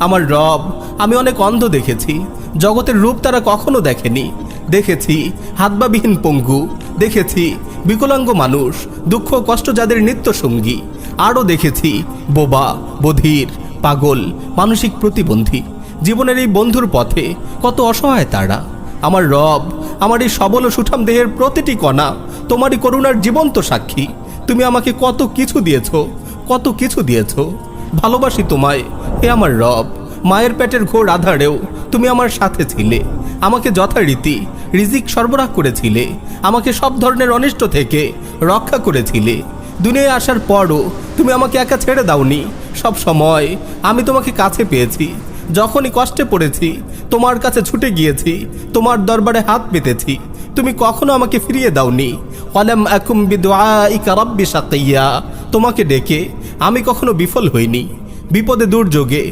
আমার রব, আমি অনেক অন্ধ দেখেছি, জগতের রূপ তারা কখনো দেখেনি। দেখেছি হাতবাবিহীন পঙ্গু, দেখেছি বিকলাঙ্গ মানুষ, দুঃখ কষ্ট যাদের নিত্য সঙ্গী। আরও দেখেছি বোবা, বধির, পাগল, মানসিক প্রতিবন্ধী। জীবনের এই বন্ধুর পথে কত অসহায় তারা। আমার রব, আমার এই সবল ও সুঠাম দেহের প্রতিটি কণা তোমারই করুণার জীবন্ত সাক্ষী। তুমি আমাকে কত কিছু দিয়েছ, কত কিছু দিয়েছ। ভালোবাসি তোমায় হে আমার রব। মায়ের পেটের ঘোর আধারেও তুমি আমার সাথে ছিলে, আমাকে যথারীতি রিজিক সরবরাহ করেছিলে, আমাকে সব ধরনের অনিষ্ট থেকে রক্ষা করেছিলে। দুনিয়ায় আসার পরও তুমি আমাকে একা ছেড়ে দাওনি। সব সময় আমি তোমাকে কাছে পেয়েছি। যখনই কষ্টে পড়েছি তোমার কাছে ছুটে গিয়েছি, তোমার দরবারে হাত পেতেছি। তুমি কখনো আমাকে ফিরিয়ে দাওনি। ওয়ালাম আকুম বিদুআইকা রাব্বি শাকিয়্যা। তোমাকে ডেকে আমি কখনো বিফল হইনি। বিপদে দুর্যোগে